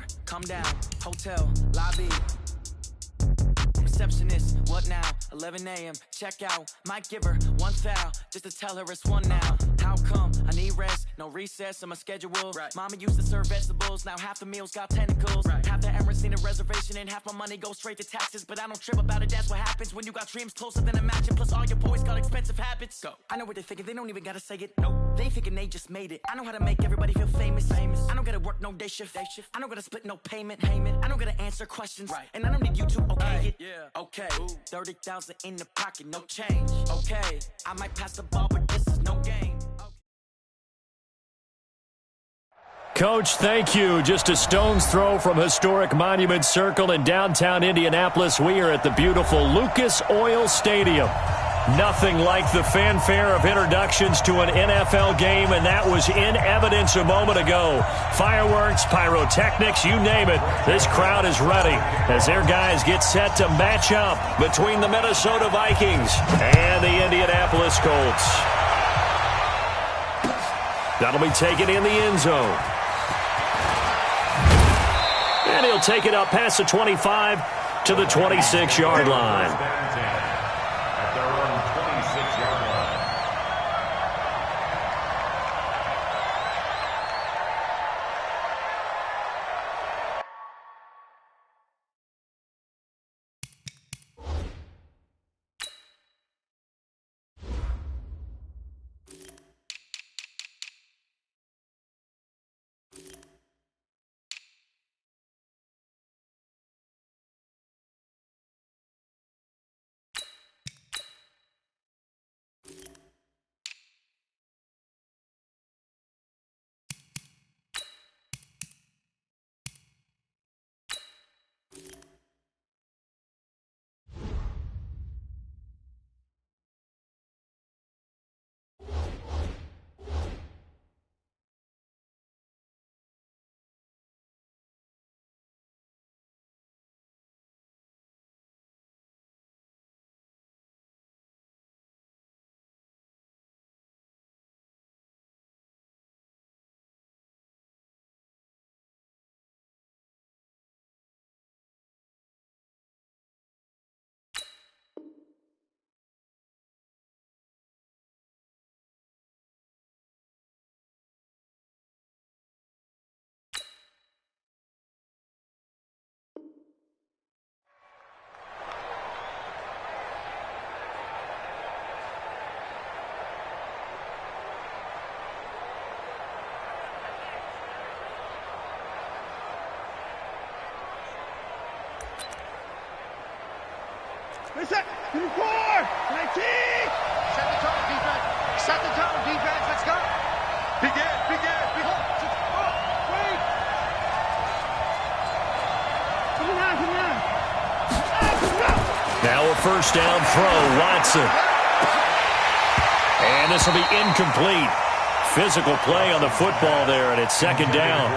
floor, come down, hotel, lobby. Receptionist, what now? 11 a.m., check out. Might give her one foul, just to tell her it's one now. How come? I need rest, no recess on my schedule. Right. Mama used to serve vegetables, now half the meals got tentacles. Right. Half the Emirates need a reservation and half my money goes straight to taxes. But I don't trip about it, that's what happens when you got dreams closer than a match. And plus all your boys got expensive habits. Go. I know what they're thinking, they don't even gotta say it. Nope. They thinking they just made it. I know how to make everybody feel famous. I don't gotta work no day shift. I don't gotta split no payment. I don't gotta answer questions. Right. And I don't need you to okay it. Yeah. Okay, 30,000 in the pocket, no change. Okay, I might pass the ball, but this is no game. Coach, thank you. Just a stone's throw from historic Monument Circle in downtown Indianapolis. We are at the beautiful Lucas Oil Stadium. Nothing like the fanfare of introductions to an NFL game, and that was in evidence a moment ago. Fireworks, pyrotechnics, you name it. This crowd is ready as their guys get set to match up between the Minnesota Vikings and the Indianapolis Colts. That'll be taken in the end zone. And he'll take it up past the 25 to the 26-yard line. Set, 4, 19. Set the tone, defense. Set the tone, defense. Let's go. Begin. Wait. Come on. Now a first down throw, Watson. And this will be incomplete. Physical play on the football there, and it's second down.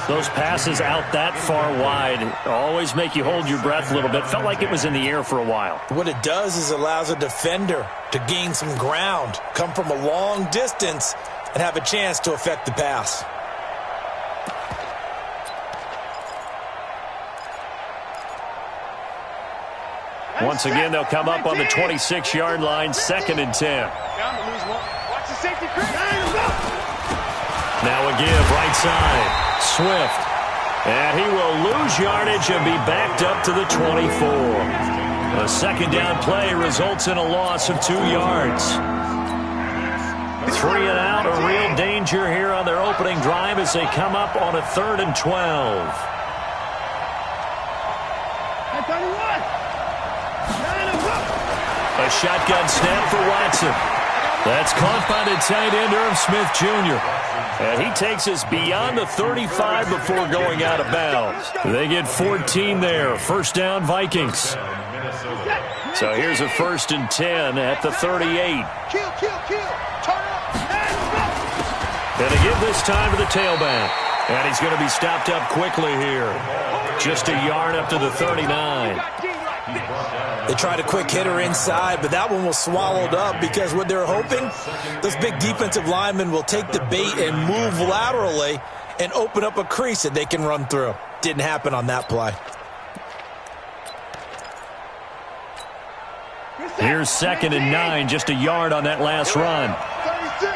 Those passes out that far wide always make you hold your breath a little bit. Felt like it was in the air for a while. What it does is allows a defender to gain some ground, come from a long distance, and have a chance to affect the pass. Once again, they'll come up on the 26-yard line, 2nd and 10. Watch the safety crease. Now a give, right side. Swift. And he will lose yardage and be backed up to the 24. A second down play results in a loss of 2 yards. 3 and out, a real danger here on their opening drive as they come up on a 3rd and 12. A shotgun snap for Watson. That's caught by the tight end, Irv Smith Jr. And he takes us beyond the 35 before going out of bounds. They get 14 there. First down, Vikings. So here's a 1st and 10 at the 38. Kill. Turn up. And they give this time to the tailback. And he's going to be stopped up quickly here. Just a yard up to the 39. They tried a quick hitter inside, but that one was swallowed up because what they're hoping, those big defensive linemen will take the bait and move laterally and open up a crease that they can run through. Didn't happen on that play. Here's 2nd and 9, just a yard on that last run. 36.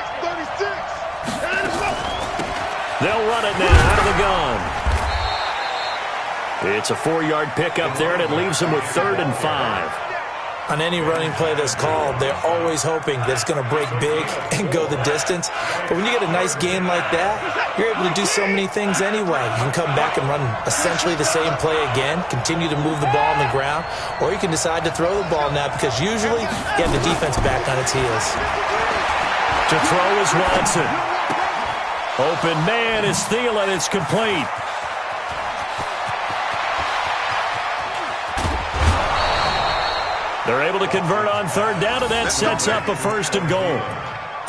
They'll run it now out of the gun. It's a 4-yard pickup there, and it leaves them with 3rd and 5. On any running play that's called, they're always hoping that it's going to break big and go the distance. But when you get a nice game like that, you're able to do so many things anyway. You can come back and run essentially the same play again, continue to move the ball on the ground, or you can decide to throw the ball now because usually you have the defense back on its heels. To throw is Watson. Open man is Thielen. It's complete. They're able to convert on 3rd down, and that sets up a 1st and goal.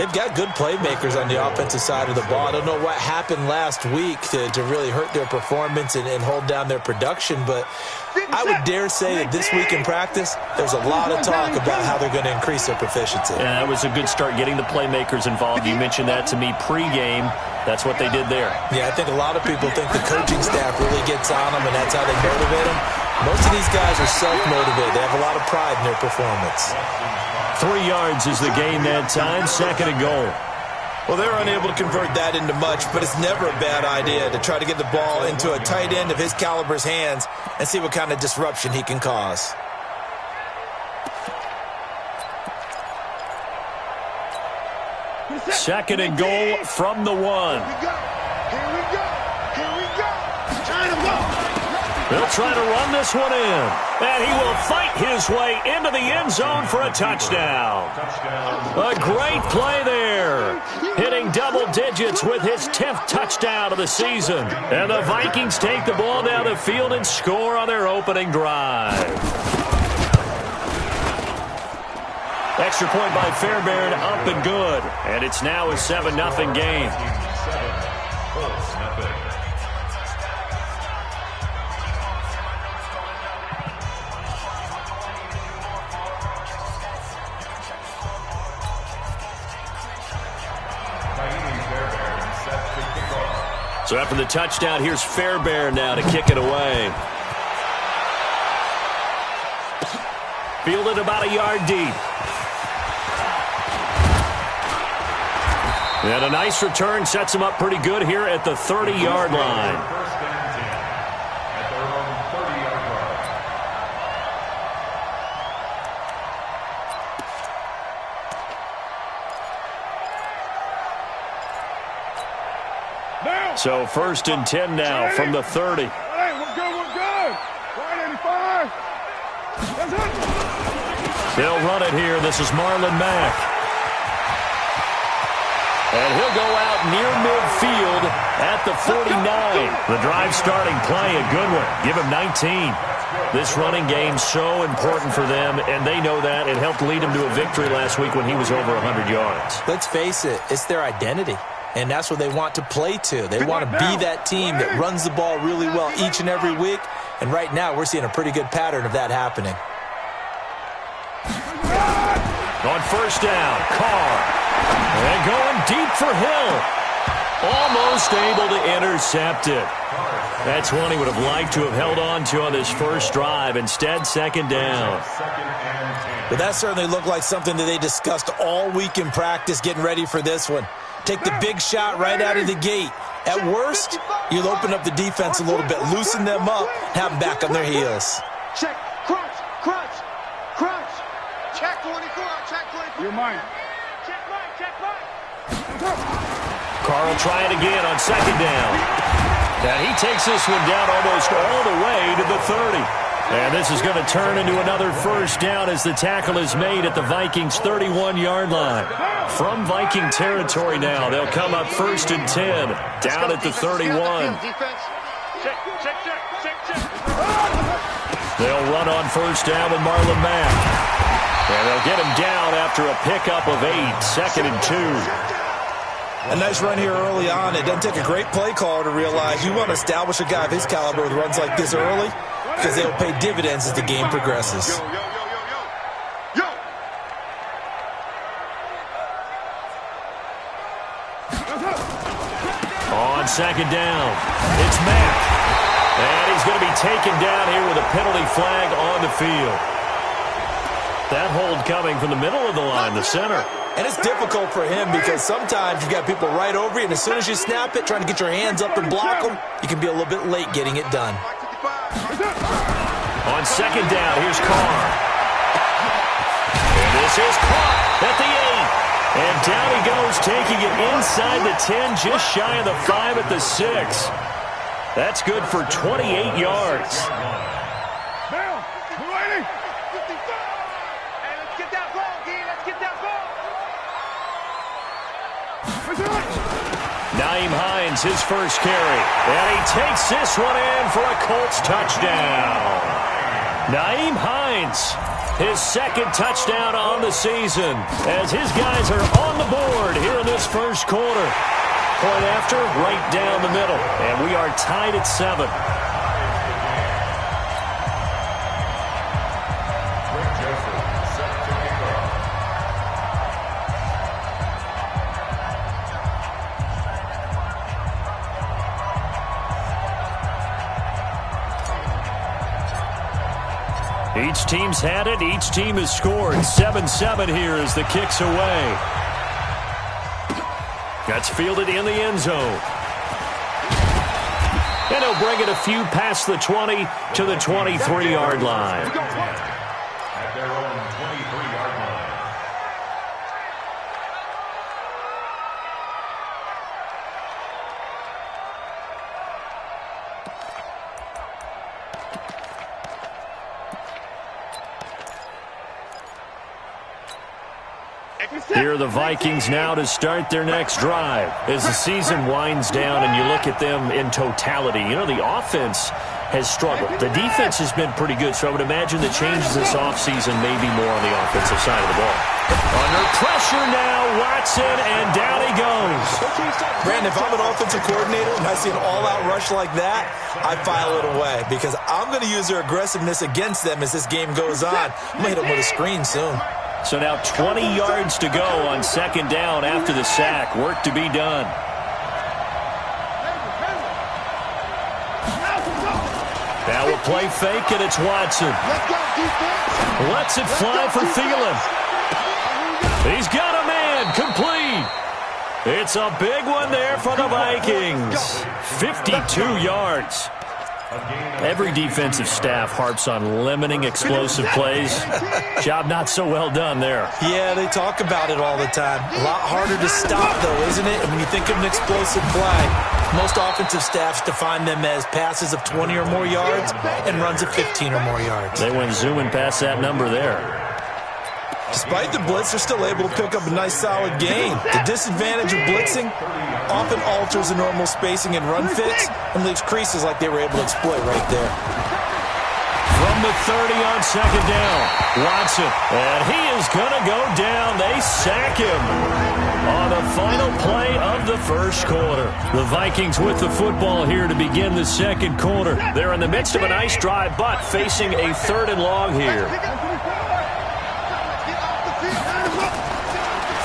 They've got good playmakers on the offensive side of the ball. I don't know what happened last week to really hurt their performance and hold down their production, but I would dare say that this week in practice, there's a lot of talk about how they're going to increase their proficiency. Yeah, that was a good start getting the playmakers involved. You mentioned that to me pregame. That's what they did there. Yeah, I think a lot of people think the coaching staff really gets on them, and that's how they motivate them. Most of these guys are self-motivated. They have a lot of pride in their performance. 3 yards is the gain that time, 2nd and goal. Well, they're unable to convert that into much, but it's never a bad idea to try to get the ball into a tight end of his caliber's hands and see what kind of disruption he can cause. Second and goal from the 1. Here we go. China, go. They'll try to run this one in. And he will fight his way into the end zone for a touchdown. A great play there. Hitting double digits with his 10th touchdown of the season. And the Vikings take the ball down the field and score on their opening drive. Extra point by Fairbairn, up and good. And it's now a 7-0 game. So after the touchdown, here's Fairbairn now to kick it away. Fielded about a yard deep. And a nice return sets him up pretty good here at the 30-yard line. So 1st and 10 now from the 30. Hey, we're good. 185. That's it. They'll run it here. This is Marlon Mack. And he'll go out near midfield at the 49. The drive starting play, a good one. Give him 19. This running game so important for them, and they know that. It helped lead him to a victory last week when he was over 100 yards. Let's face it, it's their identity. And that's what they want to play to. They want to be that team that runs the ball really well each and every week. And right now, we're seeing a pretty good pattern of that happening. On 1st down, Carr. And going deep for Hill. Almost able to intercept it. That's one he would have liked to have held on to on his first drive. Instead, 2nd down. Well, that certainly looked like something that they discussed all week in practice getting ready for this one. Take the big shot right out of the gate. At worst, you'll open up the defense a little bit, loosen them up, have them back on their heels. Check, crunch. Check 24, check 24. You're mine. Check mine. Carr will try it again on 2nd down. And he takes this one down almost all the way to the 30. And this is going to turn into another 1st down as the tackle is made at the Vikings' 31-yard line. From Viking territory now, they'll come up 1st and 10, down at the 31. They'll run on 1st down with Marlon Mack. And they'll get him down after a pickup of 8, 2nd and 2. A nice run here early on. It doesn't take a great play caller to realize you want to establish a guy of his caliber with runs like this early because they'll pay dividends as the game progresses. On second down. It's Mack. And he's going to be taken down here with a penalty flag on the field. That hold coming from the middle of the line, the center. And it's difficult for him because sometimes you've got people right over you, and as soon as you snap it, trying to get your hands up and block them, you can be a little bit late getting it done. On second down, here's Carr. And this is caught at the 8. And down he goes, taking it inside the 10, just shy of the 5 at the 6. That's good for 28 yards. Nyheim Hines, his first carry. And he takes this one in for a Colts touchdown. Nyheim Hines, his second touchdown on the season, as his guys are on the board here in this first quarter. Point after, right down the middle. And we are tied at 7. Each team's had it. Each team has scored. 7-7 here as the kick's away. That's fielded in the end zone. And he'll bring it a few past the 20 to the 23-yard line. At their own 23-yard line. Here are the Vikings now to start their next drive. As the season winds down and you look at them in totality, you know, the offense has struggled. The defense has been pretty good, so I would imagine the changes this offseason may be more on the offensive side of the ball. Under pressure now, Watson, and down he goes. Brandon, if I'm an offensive coordinator and I see an all-out rush like that, I file it away because I'm going to use their aggressiveness against them as this game goes on. I'm going to hit them with a screen soon. So now 20 yards to go on second down after the sack. Work to be done. Now we'll play fake, and it's Watson. Lets it fly for Thielen. He's got a man, complete. It's a big one there for the Vikings. 52 yards. Every defensive staff harps on limiting explosive plays. Job not so well done there. Yeah, they talk about it all the time. A lot harder to stop, though, isn't it? And when you think of an explosive play, most offensive staffs define them as passes of 20 or more yards and runs of 15 or more yards. They went zooming past that number there. Despite the blitz, they're still able to pick up a nice, solid gain. The disadvantage of blitzing often alters the normal spacing and run fits and leaves creases like they were able to exploit right there. From the 30 on second down, Watson, and he is going to go down. They sack him on the final play of the first quarter. The Vikings with the football here to begin the second quarter. They're in the midst of a nice drive, but facing a 3rd and long here.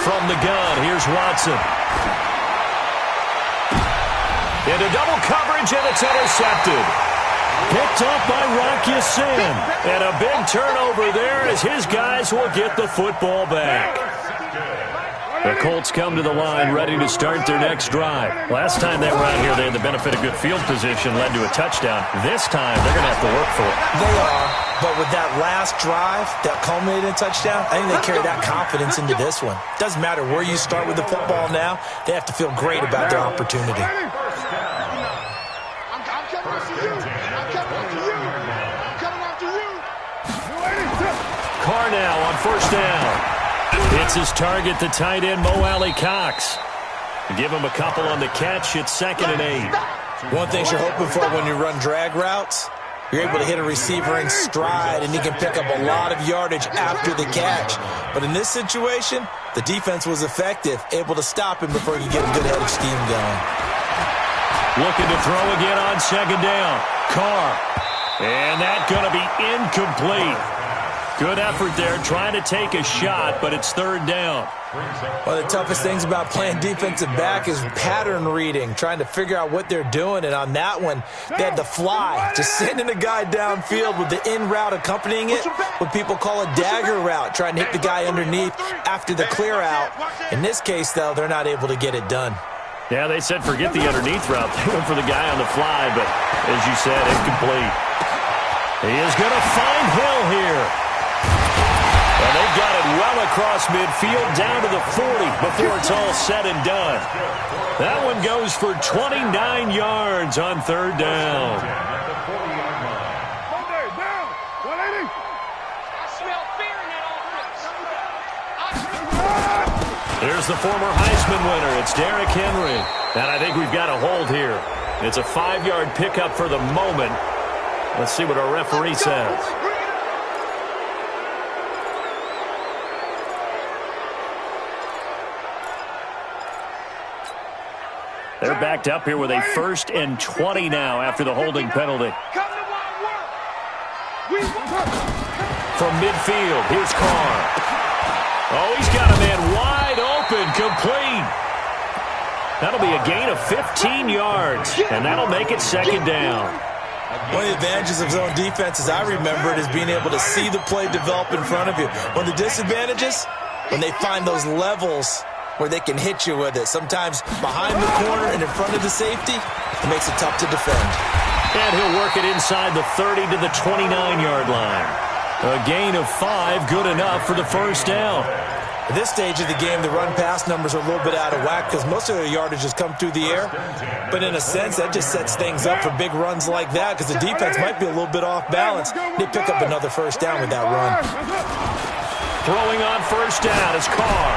From the gun, here's Watson. Into double coverage, and it's intercepted. Picked up by RakCi's. And a big turnover there as his guys will get the football back. The Colts come to the line ready to start their next drive. Last time they were out here, they had the benefit of good field position, led to a touchdown. This time, they're going to have to work for it. They are, but with that last drive that culminated in a touchdown, I think they carry that confidence into this one. Doesn't matter where you start with the football now, they have to feel great about their opportunity. Carr now on first down. It's his target, the tight end, Mo Alley-Cox. Give him a couple on the catch. It's 2nd and 8. One thing you're hoping for when you run drag routes, you're able to hit a receiver in stride, and he can pick up a lot of yardage after the catch. But in this situation, the defense was effective, able to stop him before he could get a good head of steam going. Looking to throw again on second down. Carr. And that's going to be incomplete. Good effort there, trying to take a shot, but it's third down. One of the toughest things about playing defensive back is pattern reading, trying to figure out what they're doing. And on that one, they had the fly, just sending a guy downfield with the in route accompanying it, what people call a dagger route, trying to hit the guy underneath after the clear out. In this case, though, they're not able to get it done. Yeah, they said forget the underneath route. They went for the guy on the fly, but as you said, incomplete. He is going to find Hill here. And they've got it well across midfield down to the 40 before it's all said and done. That one goes for 29 yards on third down. There's the former Heisman winner. It's Derrick Henry. And I think we've got a hold here. It's a 5-yard pickup for the moment. Let's see what our referee says. They're backed up here with a 1st and 20 now after the holding penalty. From midfield, here's Carr. Oh, he's got a man wide open, complete. That'll be a gain of 15 yards, and that'll make it second down. One of the advantages of zone defense, as I remember it, is being able to see the play develop in front of you. One of the disadvantages, when they find those levels where they can hit you with it. Sometimes behind the corner and in front of the safety, it makes it tough to defend. And he'll work it inside the 30 to the 29-yard line. A gain of 5, good enough for the first down. At this stage of the game, the run-pass numbers are a little bit out of whack because most of their yardage has come through the air. But in a sense, that just sets things up for big runs like that because the defense might be a little bit off balance. They pick up another first down with that run. Throwing on first down is Carr.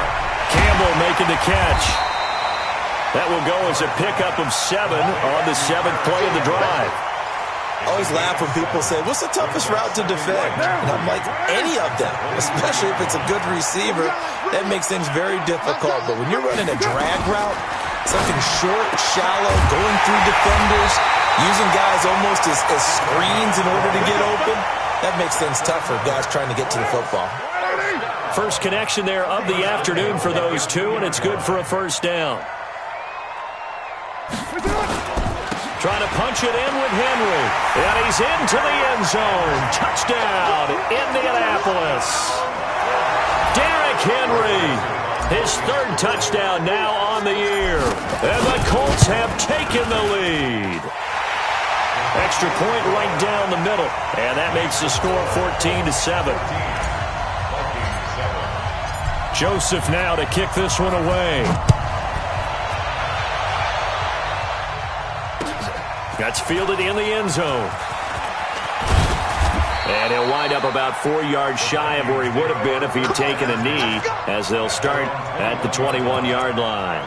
Campbell making the catch. That will go as a pickup of 7 on the 7th play of the drive. I always laugh when people say, what's the toughest route to defend? And I'm like, any of them, especially if it's a good receiver. That makes things very difficult. But when you're running a drag route, something short, shallow, going through defenders, using guys almost as screens in order to get open, that makes things tough for guys trying to get to the football. First connection there of the afternoon for those two, and it's good for a first down. Trying to punch it in with Henry. And he's into the end zone. Touchdown, Indianapolis. Derrick Henry, his 3rd touchdown now on the year. And the Colts have taken the lead. Extra point right down the middle. And that makes the score 14-7. Joseph now to kick this one away. That's fielded in the end zone. And he'll wind up about 4 yards shy of where he would have been if he had taken a knee, as they'll start at the 21-yard line.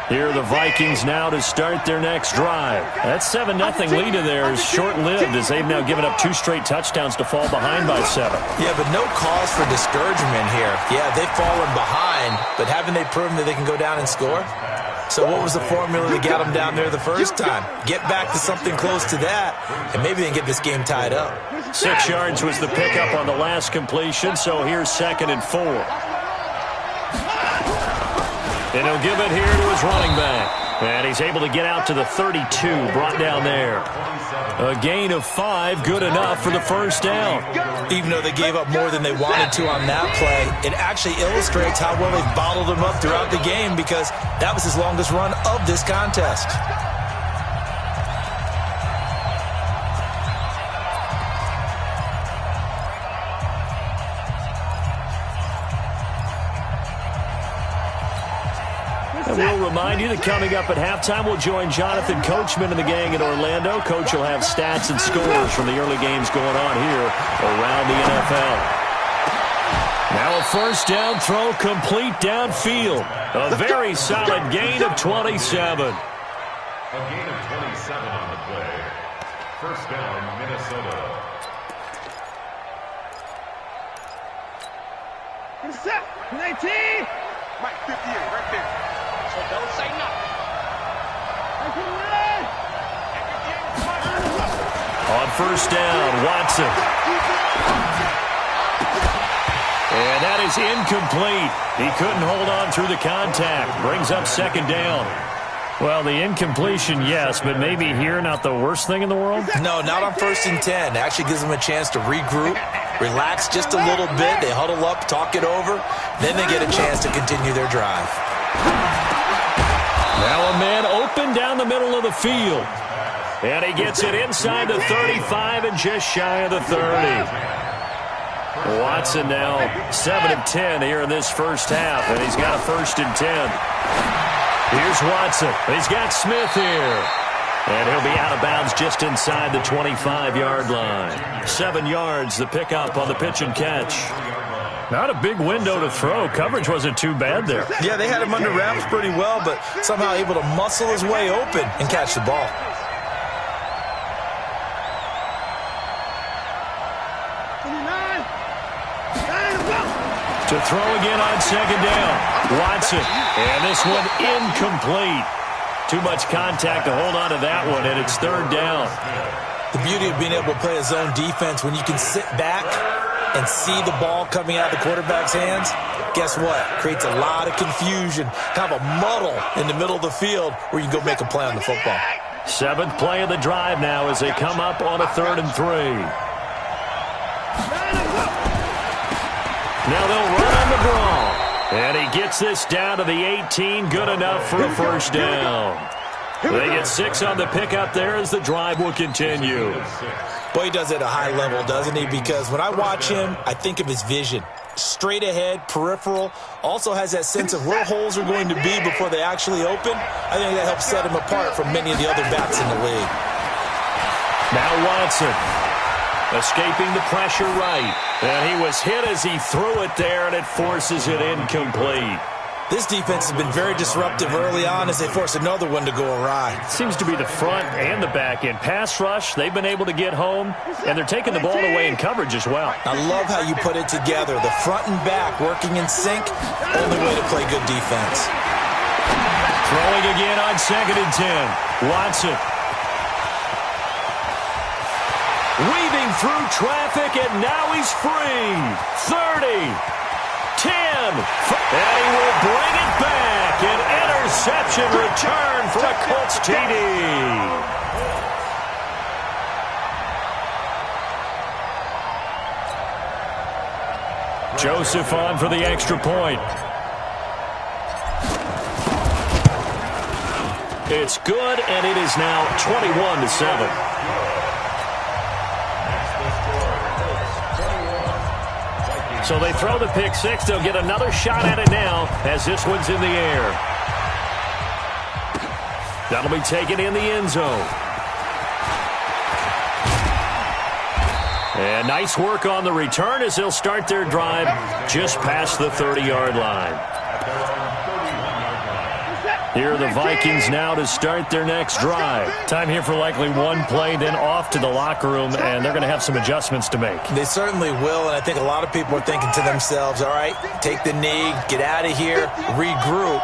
Here are the Vikings now to start their next drive. That 7-0 lead of theirs is short-lived as they've now given up 2 straight touchdowns to fall behind by 7. Yeah, but no cause for discouragement here. Yeah, they've fallen behind, but haven't they proven that they can go down and score? So what was the formula to get them down there the first time? Get back to something close to that, and maybe they can get this game tied up. 6 yards was the pickup on the last completion, so here's 2nd and 4. And he'll give it here to his running back. And he's able to get out to the 32, brought down there. A gain of 5, good enough for the first down. Even though they gave up more than they wanted to on that play, it actually illustrates how well they've bottled them up throughout the game because that was his longest run of this contest. And we'll remind you that coming up at halftime, we'll join Jonathan Coachman and the gang in Orlando. Coach will have stats and scores from the early games going on here around the NFL. Now a first down throw complete downfield. A very solid gain of 27. A gain of 27 on the play. First down, Minnesota. Set 19. Mike 58 right there. So don't say nothing. On first down, Watson. And that is incomplete. He couldn't hold on through the contact. Brings up second down. Well, the incompletion, yes, but maybe here not the worst thing in the world? No, not on 1st and 10. It actually gives them a chance to regroup, relax just a little bit. They huddle up, talk it over. Then they get a chance to continue their drive. Now a man open down the middle of the field. And he gets it inside the 35 and just shy of the 30. Watson now 7 of 10 here in this first half, and he's got a 1st and 10. Here's Watson. He's got Smith here. And he'll be out of bounds just inside the 25-yard line. 7 yards, the pickup on the pitch and catch. Not a big window to throw. Coverage wasn't too bad there. Yeah, they had him under wraps pretty well, but somehow able to muscle his way open and catch the ball. To throw again on second down. Watson. And this one incomplete. Too much contact to hold on to that one, and it's 3rd down. The beauty of being able to play a zone defense when you can sit back and see the ball coming out of the quarterback's hands, guess what? Creates a lot of confusion, kind of a muddle in the middle of the field where you can go make a play on the football. 7th play of the drive now as they come up on a 3rd and 3. Now they'll run on the draw. And he gets this down to the 18. Good enough for a 1st down. They get 6 on the pickup there as the drive will continue. Boy, he does it at a high level, doesn't he? Because when I watch him, I think of his vision. Straight ahead, peripheral. Also has that sense of where holes are going to be before they actually open. I think that helps set him apart from many of the other backs in the league. Now Watson. Escaping the pressure right. And he was hit as he threw it there, and it forces it incomplete. This defense has been very disruptive early on as they force another one to go awry. Seems to be the front and the back end. Pass rush, they've been able to get home, and they're taking the ball away in coverage as well. I love how you put it together. The front and back working in sync, only way to play good defense. Throwing again on 2nd and 10. Watson. Weaving through traffic, and now he's free. 30, 10, and he will bring it back. An interception return for a Colts TD. Joseph on for the extra point. It's good, and it is now 21-7. So they throw the pick 6. They'll get another shot at it now as this one's in the air. That'll be taken in the end zone. And nice work on the return as they'll start their drive just past the 30-yard line. Here are the Vikings now to start their next drive. Time here for likely one play, then off to the locker room, and they're going to have some adjustments to make. They certainly will, and I think a lot of people are thinking to themselves, all right, take the knee, get out of here, regroup.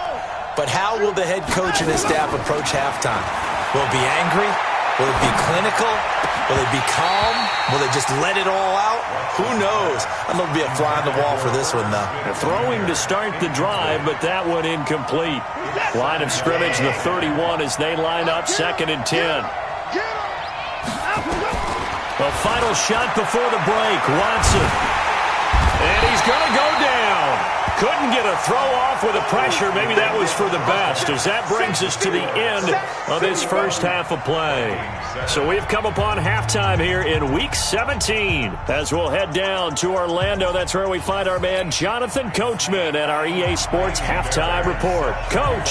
But how will the head coach and his staff approach halftime? Will it be angry? Will it be clinical? Will it be calm? Will they just let it all out? Who knows? I think it'll be a fly on the wall for this one, though. They're throwing to start the drive, but that one incomplete. Line of scrimmage, the 31, as they line up 2nd and 10. The final shot before the break, Watson. And he's going to go down. Couldn't get a throw off with the pressure. Maybe that was for the best, as that brings us to the end of this first half of play. So we've come upon halftime here in Week 17 as we'll head down to Orlando. That's where we find our man Jonathan Coachman at our EA Sports Halftime Report. Coach,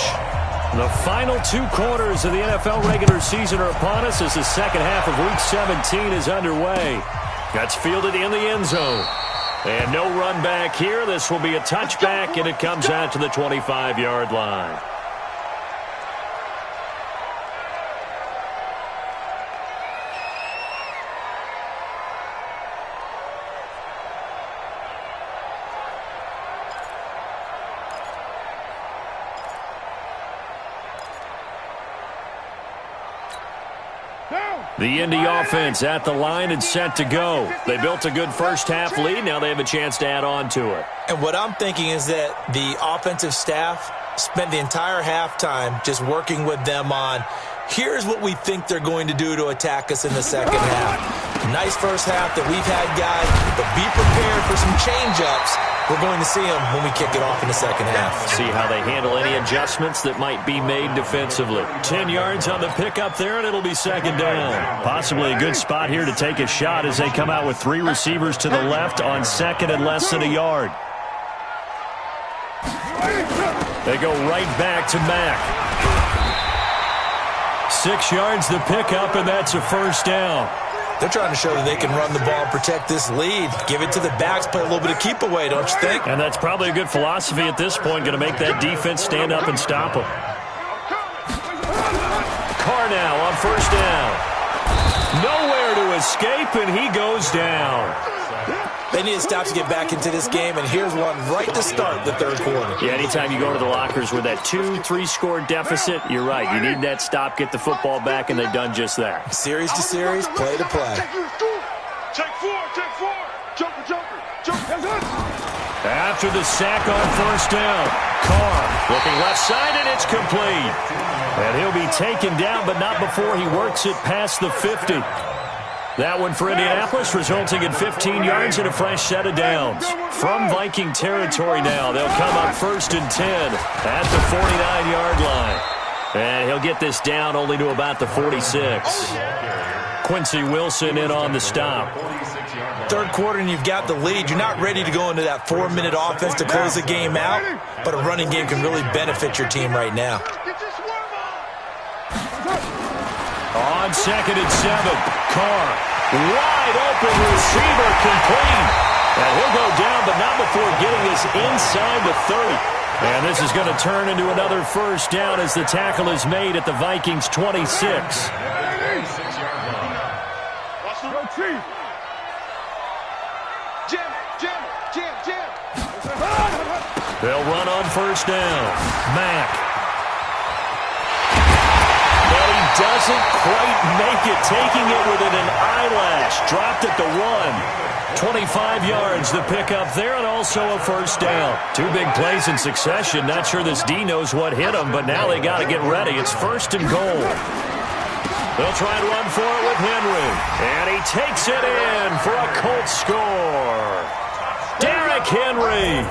the final 2 quarters of the NFL regular season are upon us as the second half of Week 17 is underway. That's fielded in the end zone. And no run back here. This will be a touchback, and it comes out to the 25-yard line. The Indy offense at the line and set to go. They built a good first-half lead. Now they have a chance to add on to it. And what I'm thinking is that the offensive staff spent the entire halftime just working with them on, here's what we think they're going to do to attack us in the second half. Nice first half that we've had, guys, but be prepared for some change-ups. We're going to see them when we kick it off in the second half. See how they handle any adjustments that might be made defensively. 10 yards on the pickup there, and it'll be second down. Possibly a good spot here to take a shot as they come out with 3 receivers to the left on second and less than a yard. They go right back to Mack. 6 yards the pickup, and that's a first down. They're trying to show that they can run the ball and protect this lead. Give it to the backs, play a little bit of keep away, don't you think? And that's probably a good philosophy at this point, going to make that defense stand up and stop them. Carr now on first down. Nowhere to escape, and he goes down. They need to stop to get back into this game, and here's one right to start the third quarter. Yeah, anytime you go to the lockers with that 2-3 score deficit, you're right. You need that stop, get the football back, and they've done just that. Series to series, play to play. Take four. Jumper. After the sack on first down, Carr looking left side, and it's complete. And he'll be taken down, but not before he works it past the 50. That one for Indianapolis, resulting in 15 yards and a fresh set of downs. From Viking territory now, they'll come up first and 10 at the 49-yard line. And he'll get this down only to about the 46. Quincy Wilson in on the stop. Third quarter and you've got the lead. You're not ready to go into that 4-minute offense to close the game out, but a running game can really benefit your team right now. On second and 7, Carr, wide open receiver, complete. And he'll go down, but not before getting this inside the 30. And this is going to turn into another first down as the tackle is made at the Vikings' 26. Jam. They'll run on first down. Mack. But he doesn't quite make it, taking it within an eyelash. Dropped at the 1. 25 yards the pickup there, and also a first down. 2 big plays in succession. Not sure this D knows what hit him, but now they got to get ready. It's first and goal. They'll try and run for it with Henry. And he takes it in for a Colts score. Derrick Henry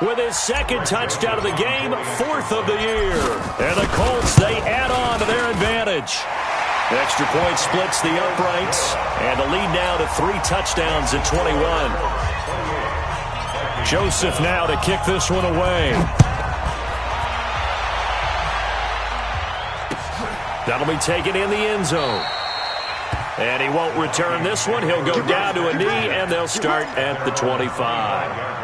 with his second touchdown of the game, 4th of the year. And the Colts, they add on to their advantage. The extra point splits the uprights, and the lead now to 3 touchdowns at 21. Joseph now to kick this one away. That'll be taken in the end zone. And he won't return this one. He'll go down to a knee, and they'll start at the 25.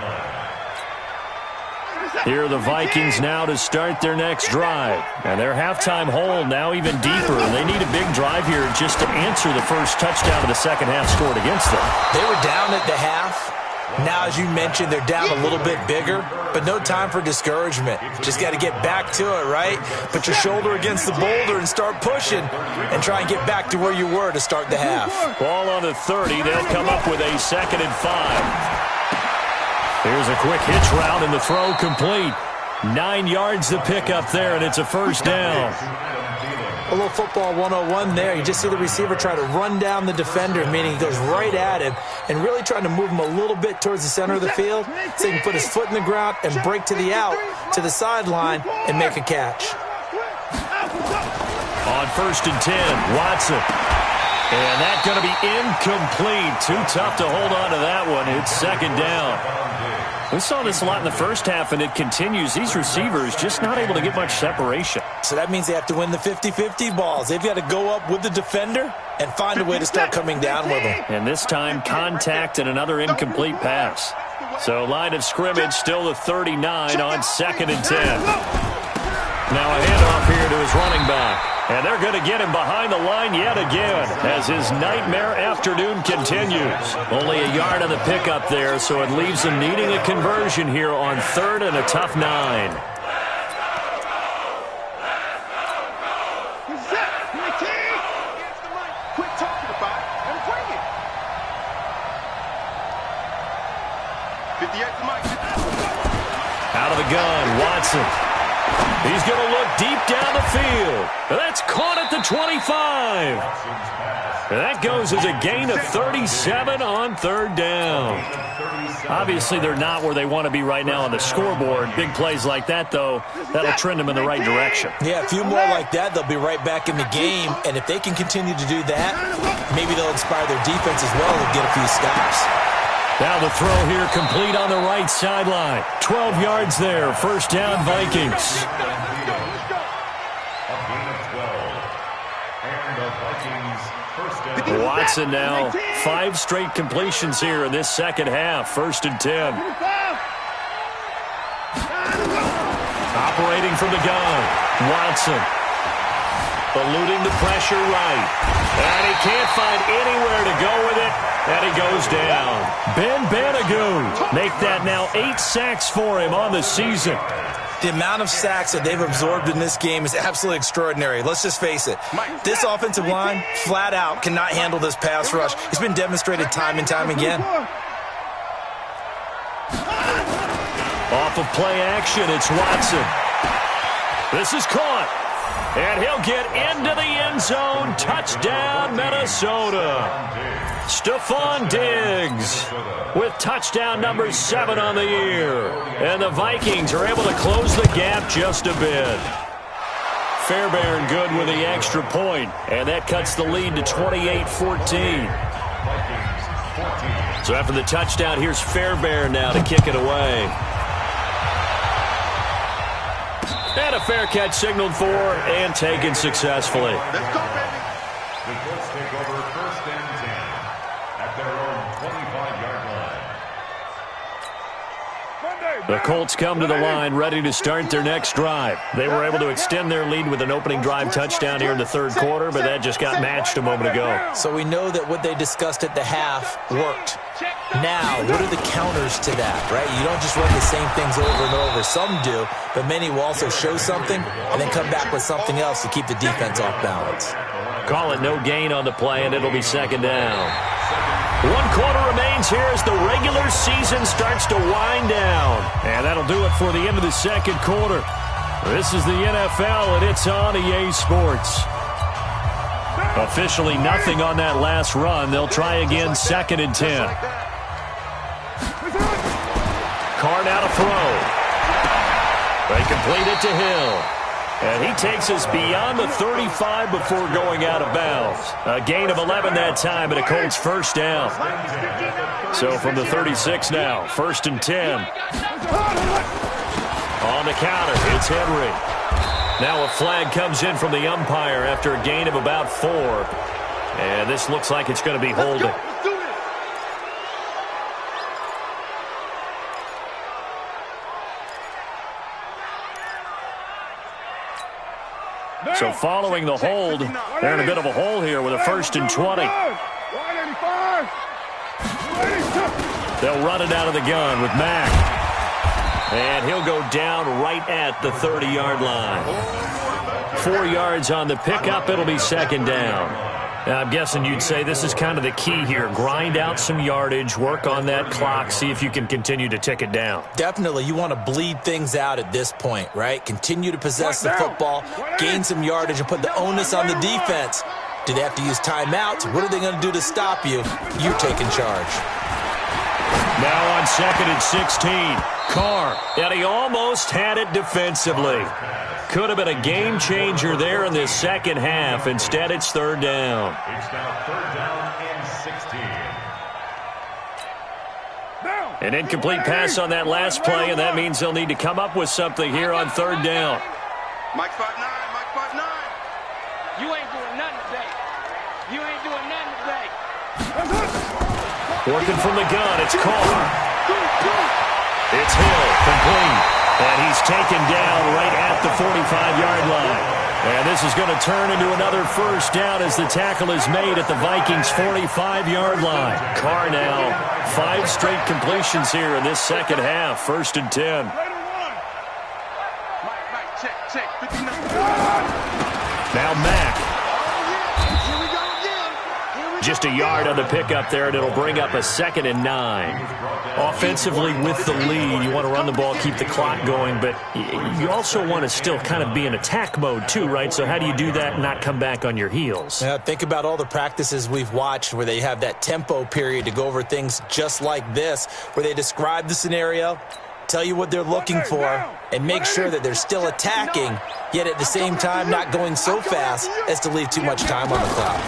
Here are the Vikings now to start their next drive. And their halftime hole now even deeper. And they need a big drive here just to answer the first touchdown of the second half scored against them. They were down at the half. Now, as you mentioned, they're down a little bit bigger, but no time for discouragement. Just got to get back to it, right? Put your shoulder against the boulder and start pushing and try and get back to where you were to start the half. Ball on the 30. They'll come up with a 2nd and 5. Here's a quick hitch route, and the throw complete. 9 yards the pickup there, and it's a first down. A little football 101 there. You just see the receiver try to run down the defender, meaning he goes right at him and really trying to move him a little bit towards the center of the field so he can put his foot in the ground and break to the out, to the sideline, and make a catch. On 1st and 10, Watson. And that's going to be incomplete. Too tough to hold on to that one. It's 2nd down. We saw this a lot in the first half, and it continues. These receivers just not able to get much separation. So that means they have to win the 50-50 balls. They've got to go up with the defender and find a way to start coming down with them. And this time, contact and another incomplete pass. So line of scrimmage still the 39 on 2nd and 10. Now a handoff here to his running back. And they're going to get him behind the line yet again as his nightmare afternoon continues. Only a yard on the pickup there, so it leaves him needing a conversion here on 3rd and a tough 9. Out of the gun, Watson. He's going to look deep down the field. That's caught at the 25. And that goes as a gain of 37 on third down. Obviously, they're not where they want to be right now on the scoreboard. Big plays like that, though, that'll trend them in the right direction. Yeah, a few more like that, they'll be right back in the game. And if they can continue to do that, maybe they'll inspire their defense as well and get a few stops. Now the throw here complete on the right sideline. 12 yards there. First down, Vikings. Watson now 5 straight completions here in this second half. First and 10. Operating from the gun. Watson. Eluding the pressure right. And he can't find anywhere to go with it. And he goes down. Ben Banagoo. Make that now 8 sacks for him on the season. The amount of sacks that they've absorbed in this game is absolutely extraordinary. Let's just face it. This offensive line, flat out, cannot handle this pass rush. It's been demonstrated time and time again. Off of play action, it's Watson. This is caught. And he'll get into the end zone. Touchdown, Minnesota. Stephon Diggs with touchdown number 7 on the year. And the Vikings are able to close the gap just a bit. Fairbairn good with the extra point, and that cuts the lead to 28-14. So after the touchdown, here's Fairbairn now to kick it away. And a fair catch signaled for and taken successfully. The Colts take over first and 10 at their own 25-yard line. The Colts come to the line ready to start their next drive. They were able to extend their lead with an opening drive touchdown here in the third quarter, but that just got matched a moment ago. So we know that what they discussed at the half worked. Now, what are the counters to that, right? You don't just run the same things over and over. Some do, but many will also show something and then come back with something else to keep the defense off balance. Call it no gain on the play, and it'll be second down. 1 quarter remains here as the regular season starts to wind down. And that'll do it for the end of the second quarter. This is the NFL, and it's on EA Sports. Officially nothing on that last run. They'll try again, second and 10. Carr now to throw. They complete it to Hill. And he takes us beyond the 35 before going out of bounds. A gain of 11 that time, and a Colts first down. So from the 36 now, first and 10. On the counter, it's Henry. Now a flag comes in from the umpire after a gain of about 4. And this looks like it's going to be holding. So following the hold, they're in a bit of a hole here with a first and 20. They'll run it out of the gun with Mack. And he'll go down right at the 30-yard line. 4 yards on the pickup. It'll be second down. Now, I'm guessing you'd say this is kind of the key here. Grind out some yardage, work on that clock, see if you can continue to tick it down. Definitely. You want to bleed things out at this point, right? Continue to possess the football, gain some yardage, and put the onus on the defense. Do they have to use timeouts? What are they going to do to stop you? You're taking charge. Now on second and 16, Carr. And he almost had it defensively. Could have been a game changer there in this second half. Instead, it's third down. It's now third down and 16. An incomplete pass on that last play, and that means they'll need to come up with something here on third down. Mike 5'9", Mike 5'9". You ain't doing nothing today. You ain't doing nothing today. Working from the gun, it's Carr. It's Hill, complete. And he's taken down right at the 45-yard line. And this is going to turn into another first down as the tackle is made at the Vikings' 45-yard line. Carr now, 5 straight completions here in this second half. First and 10. Now Mack. Just a yard on the pickup there, and it'll bring up a 2nd and 9. Offensively with the lead, you want to run the ball, keep the clock going, but you also want to still kind of be in attack mode too, right? So how do you do that and not come back on your heels? Yeah, think about all the practices we've watched where they have that tempo period to go over things just like this, where they describe the scenario, tell you what they're looking for, and make sure that they're still attacking, yet at the same time not going so fast as to leave too much time on the clock.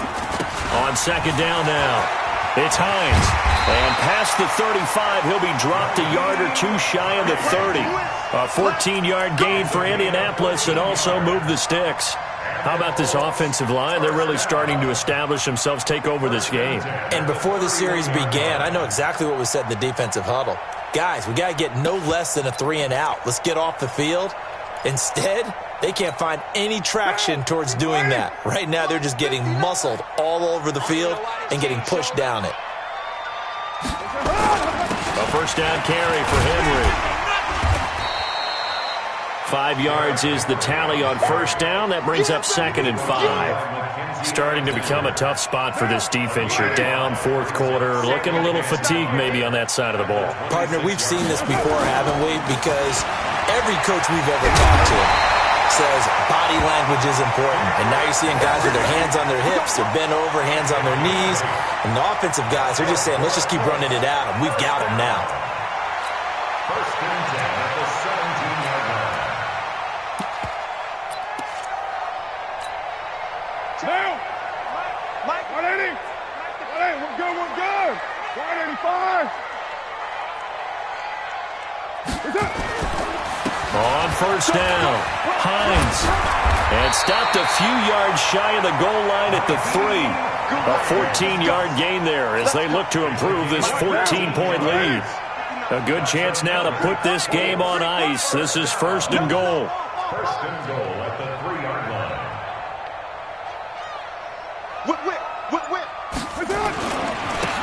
On 2nd down now, it's Hines. And past the 35, he'll be dropped a yard or 2 shy of the 30. A 14-yard gain for Indianapolis, and also move the sticks. How about this offensive line? They're really starting to establish themselves, take over this game. And before the series began, I know exactly what was said in the defensive huddle. Guys, we got to get no less than a 3-and-out. Let's get off the field. Instead, they can't find any traction towards doing that. Right now, they're just getting muscled all over the field and getting pushed down it. A 1st down carry for Henry. 5 yards is the tally on 1st down. That brings up 2nd and 5. Starting to become a tough spot for this defense. You're down 4th quarter, looking a little fatigued maybe on that side of the ball. Partner, we've seen this before, haven't we? Because every coach we've ever talked to says body language is important. And now you're seeing guys with their hands on their hips, they're bent over, hands on their knees. And the offensive guys are just saying, let's just keep running it at them. We've got them now. 1st and 10 at the 17-yard line. Now, Mike, 180. 180, we're good, we're good. 185. On 1st down, Hines. And stopped a few yards shy of the goal line at the 3. A 14-yard gain there as they look to improve this 14-point lead. A good chance now to put this game on ice. This is 1st and goal. 1st and goal at the 3-yard line.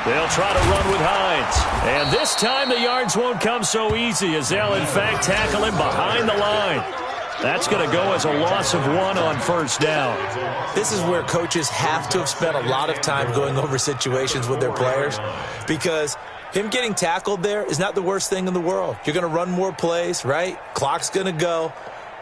They'll try to run with Hines. And this time the yards won't come so easy as they'll, in fact, tackle him behind the line. That's going to go as a loss of 1 on 1st down. This is where coaches have to have spent a lot of time going over situations with their players, because him getting tackled there is not the worst thing in the world. You're going to run more plays, right? Clock's going to go.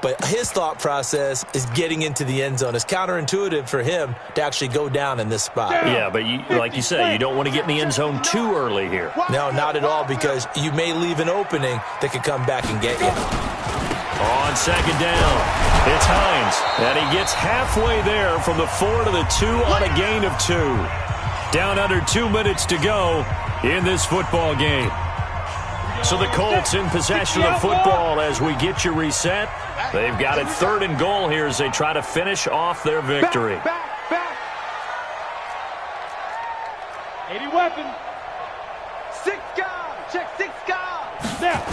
But his thought process is getting into the end zone. It's counterintuitive for him to actually go down in this spot. Yeah, but like you say, you don't want to get in the end zone too early here. No, not at all, because you may leave an opening that could come back and get you. On 2nd down, it's Hines. And he gets halfway there from the 4 to the 2 on a gain of 2. Down under 2 minutes to go in this football game. So the Colts in possession of the football as we get you reset. They've got it 3rd and goal here as they try to finish off their victory. Back. 80 weapon. 6 guard. Check 6 guard. Now.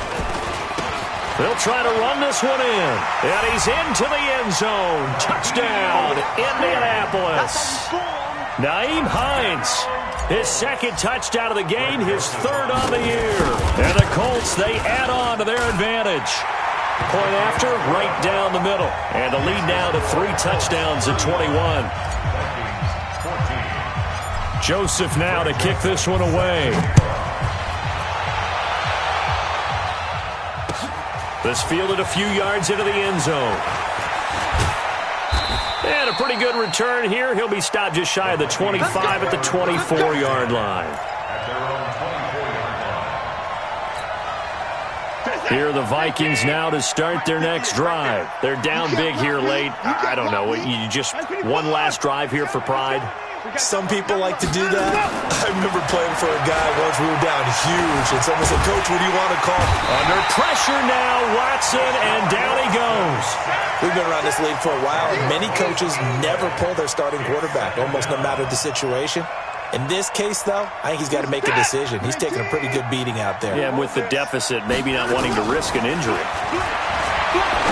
They'll try to run this one in. And he's into the end zone. Touchdown, Indianapolis. Nyheim Hines. His 2nd touchdown of the game, his 3rd on the year. And the Colts, they add on to their advantage. Point after, right down the middle. And the lead now to 3 touchdowns at 21. Joseph now to kick this one away. This fielded a few yards into the end zone. And a pretty good return here. He'll be stopped just shy of the 25 at the 24-yard line. Here are the Vikings now to start their next drive. They're down big here late. I don't know. You just one last drive here for pride? Some people like to do that. I remember playing for a guy once. We were down huge, and someone said, "Coach, what do you want to call?" Under pressure now, Watson, and down he goes. We've been around this league for a while, and many coaches never pull their starting quarterback, almost no matter the situation. In this case, though, I think he's got to make a decision. He's taking a pretty good beating out there. Yeah, and with the deficit, maybe not wanting to risk an injury.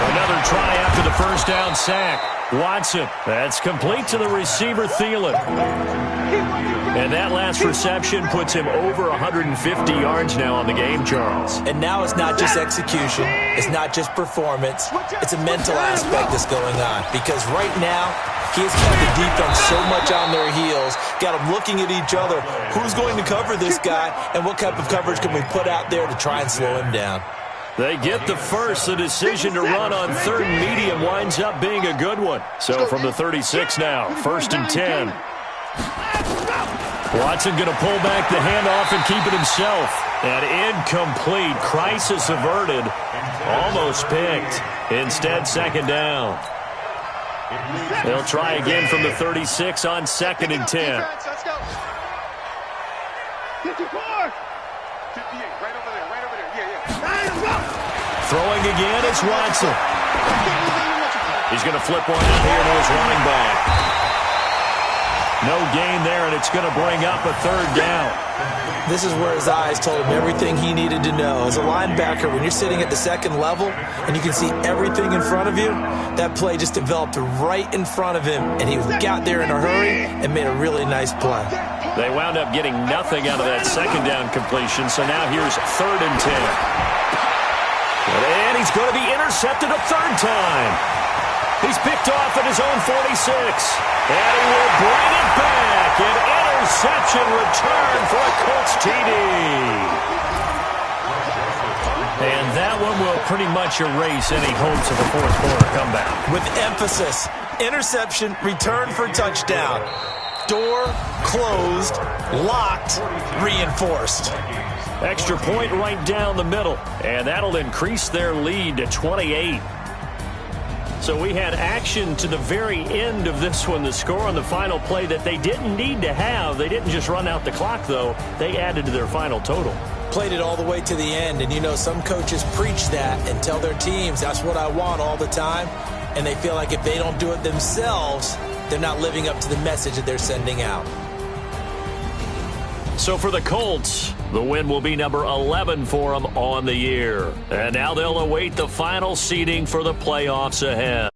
Another try after the 1st down sack. Watson, that's complete to the receiver, Thielen. And that last reception puts him over 150 yards now on the game, Charles. And now it's not just execution. It's not just performance. It's a mental aspect that's going on. Because right now, he has kept the defense so much on their heels got them looking at each other. Who's going to cover this guy, and what type of coverage can we put out there to try and slow him down? They get the first. The decision to run on third and medium winds up being a good one. So from the 36 now, 1st and 10. Watson going to pull back the handoff and keep it himself. And incomplete. Crisis averted. Almost picked. Instead, 2nd down. They'll try again from the 36 on 2nd and 10. Let's go. 54. 58, right over there, yeah. Throwing again, it's Watson. He's going to flip one out here to his running back. No gain there, and it's going to bring up a 3rd down. This is where his eyes told him everything he needed to know. As a linebacker, when you're sitting at the 2nd level and you can see everything in front of you, that play just developed right in front of him, and he got there in a hurry and made a really nice play. They wound up getting nothing out of that 2nd down completion, so now here's 3rd and 10. And he's going to be intercepted a 3rd time. He's picked off at his own 46. And he will bring it back. An interception return for a Colts TD. And that one will pretty much erase any hopes of a 4th quarter comeback. With emphasis, interception, return for touchdown. Door closed, locked, reinforced. Extra point right down the middle. And that'll increase their lead to 28. So we had action to the very end of this one. The score on the final play that they didn't need to have. They didn't just run out the clock, though. They added to their final total. Played it all the way to the end. And, you know, some coaches preach that and tell their teams, that's what I want all the time. And they feel like if they don't do it themselves, they're not living up to the message that they're sending out. So for the Colts, the win will be number 11 for them on the year. And now they'll await the final seeding for the playoffs ahead.